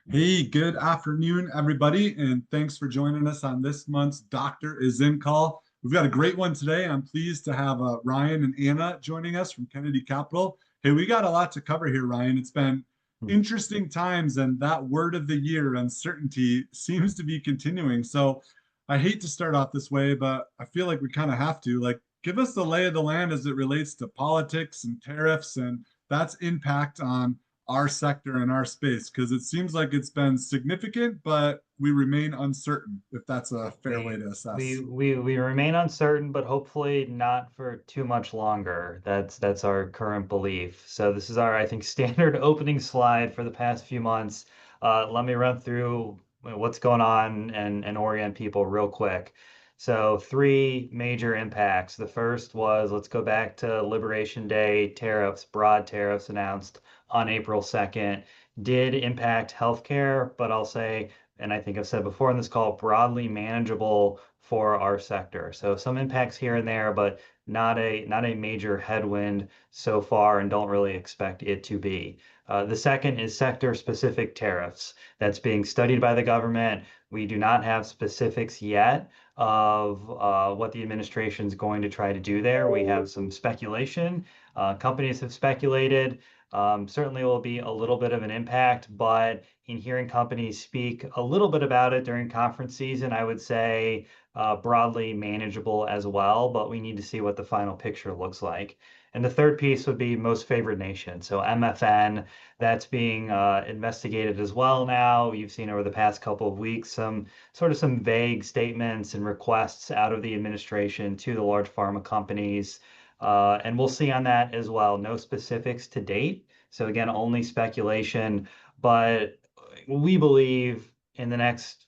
Hey, good afternoon, everybody, and thanks for joining us on this month's Doctor is in Call. We've got a great one today. I'm pleased to have Ryan and Anna joining us from Kennedy Capital. Hey, we got a lot to cover here, Ryan. It's been interesting times, and that word of the year, uncertainty, seems to be continuing. So I hate to start off this way, but I feel like we kind of have to. Give us the lay of the land as it relates to politics and tariffs and that's impact on our sector and our space because it seems like it's been significant, but we remain uncertain if that's a fair way We to we assess. we remain uncertain, but hopefully not for too much longer. That's our current belief. So this is our, I think, standard opening slide for the past few months. Let me run through what's going on and orient people real quick. So three major impacts. The first was, let's go back to Liberation Day tariffs, broad tariffs announced on April 2nd, did impact healthcare, but I'll say, and I think I've said before in this call, broadly manageable for our sector. So some impacts here and there, but not a major headwind so far, and don't really expect it to be. The second is sector-specific tariffs. That's being studied by the government. We do not have specifics yet of what the administration is going to try to do there. We have some speculation. Companies have speculated. Certainly will be a little bit of an impact, but in hearing companies speak a little bit about it during conference season, I would say broadly manageable as well, but we need to see what the final picture looks like. And the third piece would be most favored nation. So MFN, that's being investigated as well now. You've seen over the past couple of weeks some vague statements and requests out of the administration to the large pharma companies. And we'll see on that as well. No specifics to date. So again, only speculation, but we believe in the next,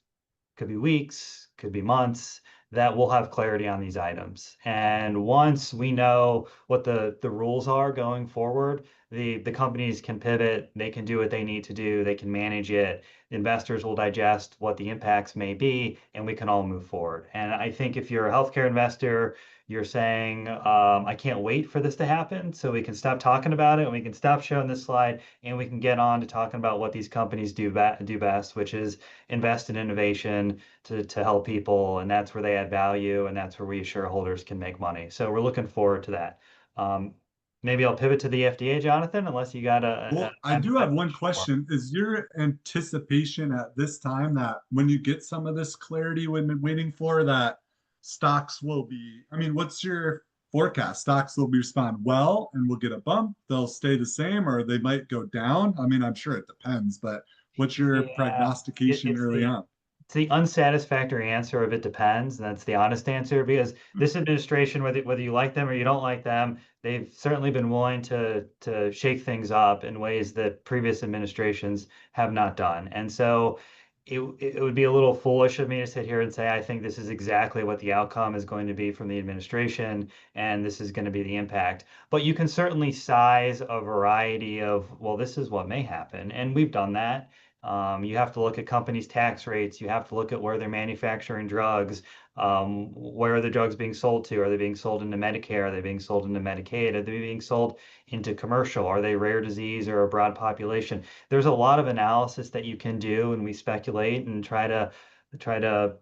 could be weeks, could be months, that we'll have clarity on these items. And once we know what the rules are going forward, the companies can pivot, they can do what they need to do, they can manage it. Investors will digest what the impacts may be, and we can all move forward. And I think if you're a healthcare investor, you're saying, I can't wait for this to happen so we can stop talking about it and we can stop showing this slide and we can get on to talking about what these companies do best, which is invest in innovation to help people, and that's where they add value, and that's where we as shareholders can make money. So we're looking forward to that. Um, Maybe I'll pivot to the FDA, Jonathan, unless you got Well, I an do have one question for question. Is your anticipation at this time that when you get some of this clarity we've been waiting for, that stocks will be, I mean, what's your forecast? Stocks will be respond well and we'll get a bump. They'll stay the same or they might go down. I mean, I'm sure it depends, but what's your me? Yeah, prognostication it's early on? the unsatisfactory answer of it depends, and that's the honest answer because this administration, whether you like them or you don't like them, they've certainly been willing to shake things up in ways that previous administrations have not done. And so it would be a little foolish of me to sit here and say I think this is exactly what the outcome is going to be from the administration and this is going to be the impact. But you can certainly size a variety of, well, this is what may happen, and we've done that. You have to look at companies' tax rates. You have to look at where they're manufacturing drugs. Where are the drugs being sold to? Are they being sold into Medicare? Are they being sold into Medicaid? Are they being sold into commercial? Are they rare disease or a broad population? There's a lot of analysis that you can do, and we speculate and try to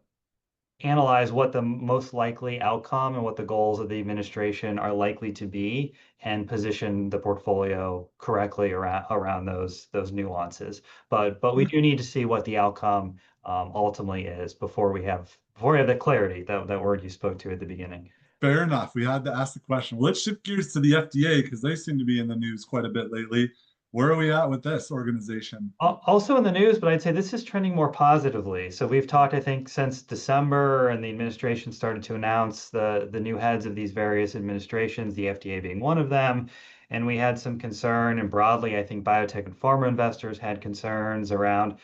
analyze what the most likely outcome and what the goals of the administration are likely to be and position the portfolio correctly around those nuances. But we do need to see what the outcome ultimately is before we have the clarity, that word you spoke to at the beginning. Fair enough. We had to ask the question. Let's shift gears to the FDA because they seem to be in the news quite a bit lately. Where are we at with this organization? Also in the news, but I'd say this is trending more positively. So we've talked, I think, since December, and the administration started to announce the new heads of these various administrations, the FDA being one of them. And we had some concern, and broadly, I think biotech and pharma investors had concerns around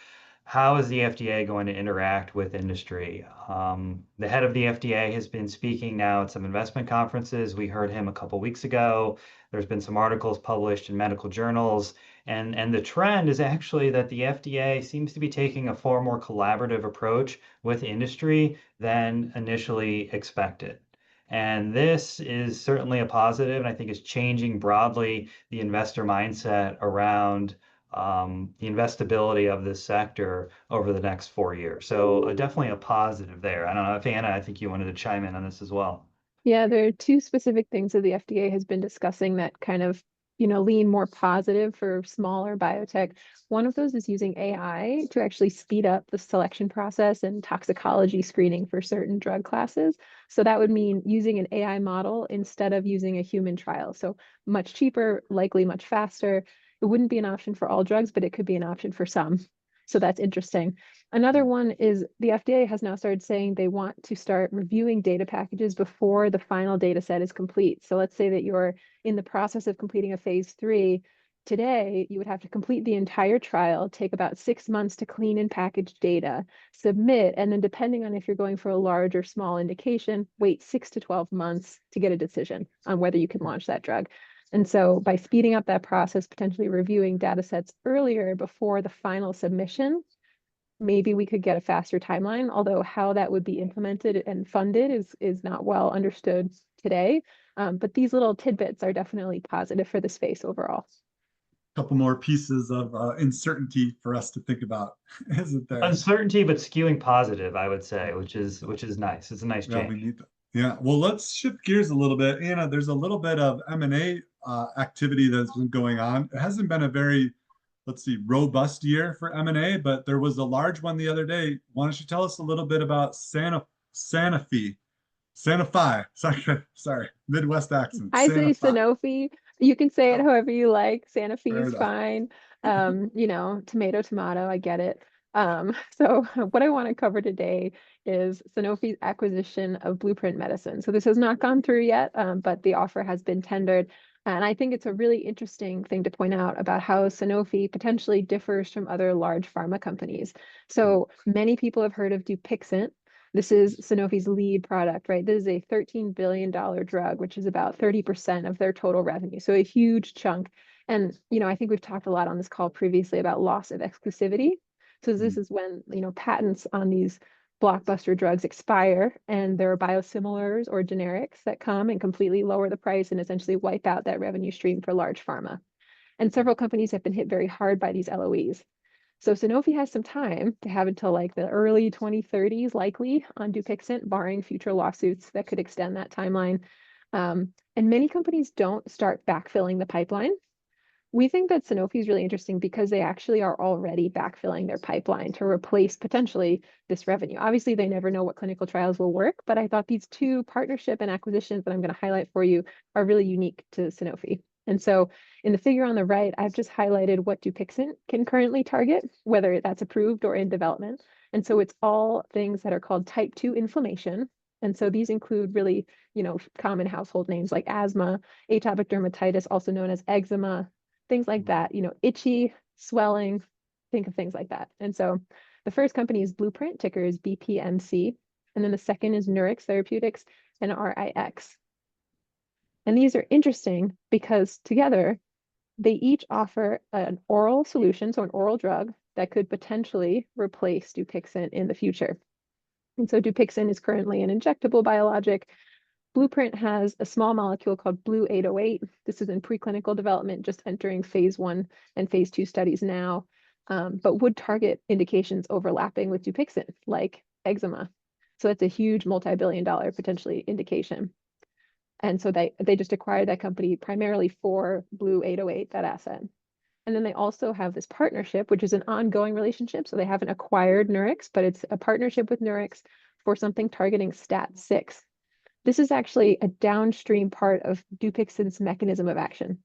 how is the FDA going to interact with industry. The head of the FDA has been speaking now at some investment conferences. We heard him a couple weeks ago. There's been some articles published in medical journals. And the trend is actually that the FDA seems to be taking a far more collaborative approach with industry than initially expected. And this is certainly a positive, and I think is changing broadly the investor mindset around the investability of this sector over the next 4 years. So definitely a positive there. I don't know if Anna, I think you wanted to chime in on this as well. Yeah, there are two specific things that the FDA has been discussing that kind of, lean more positive for smaller biotech. One of those is using AI to actually speed up the selection process and toxicology screening for certain drug classes. So that would mean using an AI model instead of using a human trial. So much cheaper, likely much faster. It wouldn't be an option for all drugs, but it could be an option for some. So that's interesting. Another one is the FDA has now started saying they want to start reviewing data packages before the final data set is complete. So let's say that you're in the process of completing a phase 3. Today, you would have to complete the entire trial, take about 6 months to clean and package data, submit, and then depending on if you're going for a large or small indication, wait 6 to 12 months to get a decision on whether you can launch that drug. And so by speeding up that process, potentially reviewing data sets earlier before the final submission, maybe we could get a faster timeline, although how that would be implemented and funded is not well understood today. But these little tidbits are definitely positive for the space overall. Couple more pieces of uncertainty for us to think about, isn't there? Uncertainty, but skewing positive, I would say, which is nice. It's a nice Yeah, we change. need that. Yeah, well, let's shift gears a little bit. Anna, there's a little bit of M&A activity that's been going on. It hasn't been a very, let's see, robust year for M&A, but there was a large one the other day. Why don't you tell us a little bit about Sanofi? Sanofi. Sorry, Midwest accent. I say Sanofi. Sanofi. You can say it Oh, however you like. Sanofi fair is enough. fine. Tomato, tomato, I get it. So what I want to cover today is Sanofi's acquisition of Blueprint Medicine. So this has not gone through yet, but the offer has been tendered. And I think it's a really interesting thing to point out about how Sanofi potentially differs from other large pharma companies. So many people have heard of Dupixent. This is Sanofi's lead product, right? This is a $13 billion drug, which is about 30% of their total revenue. So a huge chunk. And, I think we've talked a lot on this call previously about loss of exclusivity. So this is when, patents on these blockbuster drugs expire and there are biosimilars or generics that come and completely lower the price and essentially wipe out that revenue stream for large pharma. And several companies have been hit very hard by these LOEs. So Sanofi has some time to have until like the early 2030s, likely on Dupixent, barring future lawsuits that could extend that timeline. And many companies don't start backfilling the pipeline. We think that Sanofi is really interesting because they actually are already backfilling their pipeline to replace potentially this revenue. Obviously, they never know what clinical trials will work, but I thought these two partnership and acquisitions that I'm going to highlight for you are really unique to Sanofi. And so in the figure on the right, I've just highlighted what Dupixent can currently target, whether that's approved or in development. And so it's all things that are called type 2 inflammation. And so these include really, common household names like asthma, atopic dermatitis, also known as eczema, things like that, itchy, swelling, think of things like that. And so the first company is Blueprint, ticker is BPMC. And then the second is Nurix Therapeutics and RIX. And these are interesting because together they each offer an oral solution, so an oral drug that could potentially replace Dupixent in the future. And so Dupixent is currently an injectable biologic. Blueprint has a small molecule called Blue 808. This is in preclinical development, just entering phase 1 and phase 2 studies now, but would target indications overlapping with Dupixent, like eczema. So that's a huge multi-billion-dollar potentially indication. And so they just acquired that company primarily for Blue 808, that asset. And then they also have this partnership, which is an ongoing relationship. So they haven't acquired Nurix, but it's a partnership with Nurix for something targeting STAT6. This is actually a downstream part of Dupixent's mechanism of action.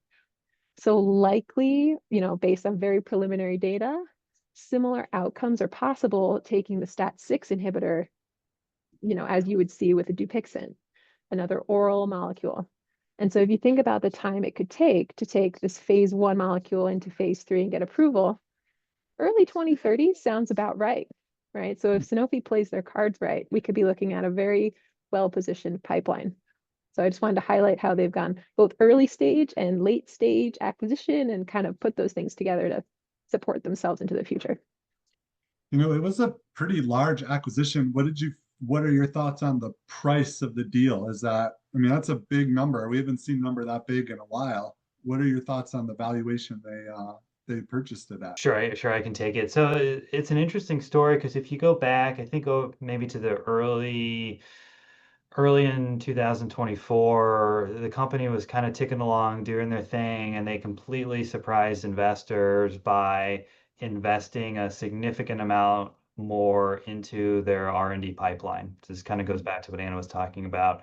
So likely, based on very preliminary data, similar outcomes are possible taking the STAT6 inhibitor, as you would see with a Dupixent, another oral molecule. And so if you think about the time it could take to take this phase 1 molecule into phase 3 and get approval, early 2030 sounds about right? So if Sanofi plays their cards right, we could be looking at a very well-positioned pipeline. So I just wanted to highlight how they've gone both early stage and late stage acquisition and kind of put those things together to support themselves into the future. It was a pretty large acquisition. What are your thoughts on the price of the deal? That's a big number. We haven't seen a number that big in a while. What are your thoughts on the valuation they purchased it at. Sure, I can take it. So it's an interesting story because if you go back, I think maybe to the early in 2024, the company was kind of ticking along, doing their thing, and they completely surprised investors by investing a significant amount more into their R&D pipeline. This kind of goes back to what Anna was talking about.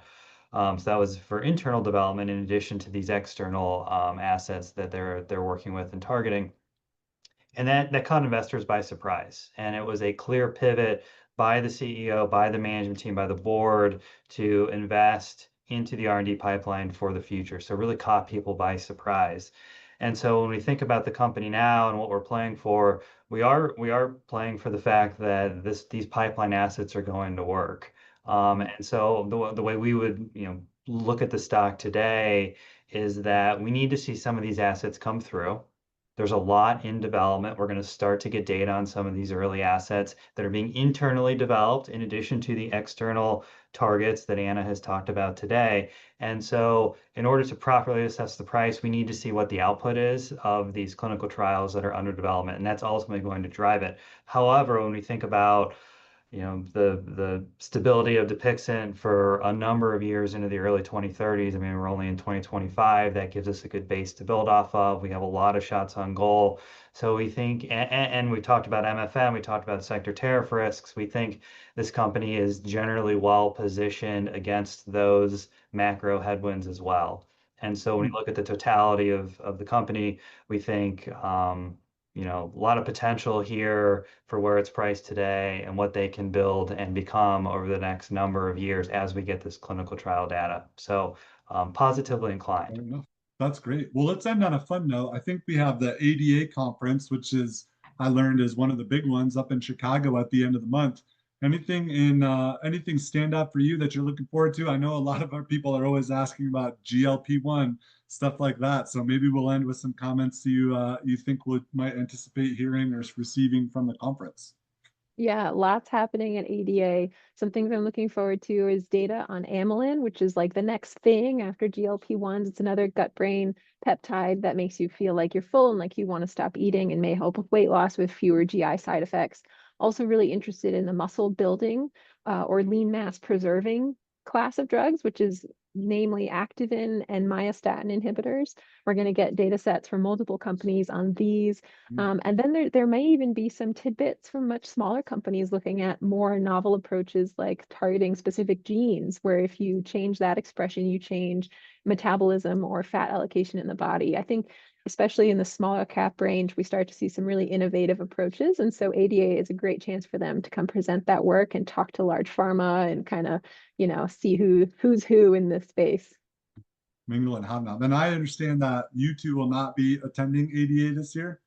So that was for internal development in addition to these external assets that they're working with and targeting. And that caught investors by surprise. And it was a clear pivot by the CEO, by the management team, by the board to invest into the R&D pipeline for the future. So really caught people by surprise. And so when we think about the company now and what we're playing for, we are playing for the fact that these pipeline assets are going to work. And so the way we would look at the stock today is that we need to see some of these assets come through. There's a lot in development. We're going to start to get data on some of these early assets that are being internally developed in addition to the external targets that Anna has talked about today. And so in order to properly assess the price, we need to see what the output is of these clinical trials that are under development, and that's ultimately going to drive it. However, when we think about the stability of Dupixent for a number of years into the early 2030s. I mean, we're only in 2025. That gives us a good base to build off of. We have a lot of shots on goal. So we think, and we talked about MFN, we talked about sector tariff risks. We think this company is generally well positioned against those macro headwinds as well. And so when we look at the totality of the company, we think a lot of potential here for where it's priced today and what they can build and become over the next number of years as we get this clinical trial data. So positively inclined. Fair enough. That's great. Well, let's end on a fun note. I think we have the ADA conference, which I learned is one of the big ones up in Chicago at the end of the month. Anything stand out for you that you're looking forward to? I know a lot of our people are always asking about GLP-1, stuff like that. So maybe we'll end with some comments you think we might anticipate hearing or receiving from the conference. Yeah, lots happening at ADA. Some things I'm looking forward to is data on amylin, which is like the next thing after GLP-1s. It's another gut-brain peptide that makes you feel like you're full and like you want to stop eating and may help with weight loss with fewer GI side effects. Also really interested in the muscle building or lean mass preserving class of drugs, which is namely activin and myostatin inhibitors. We're going to get data sets from multiple companies on these. And then there may even be some tidbits from much smaller companies looking at more novel approaches like targeting specific genes, where if you change that expression, you change metabolism or fat allocation in the body. I think especially in the smaller cap range, we start to see some really innovative approaches. And so ADA is a great chance for them to come present that work and talk to large pharma and kind of, see who's who in this space. Mingle and hobnob. And I understand that you two will not be attending ADA this year.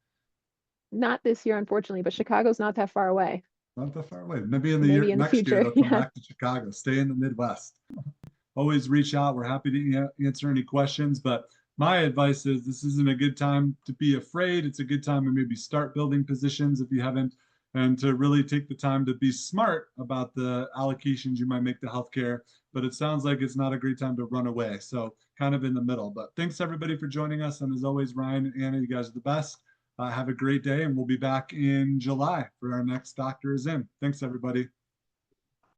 Not this year, unfortunately, but Chicago's not that far away. Not that far away. Maybe in Maybe in the next year future. they'll come back to Chicago. Stay in the Midwest. Always reach out. We're happy to answer any questions. But my advice is this isn't a good time to be afraid. It's a good time to maybe start building positions if you haven't, and to really take the time to be smart about the allocations you might make to healthcare. But it sounds like it's not a great time to run away. So kind of in the middle. But thanks everybody for joining us. And as always, Ryan and Anna, you guys are the best. Have a great day, and we'll be back in July for our next Doctor Is In. Thanks, everybody.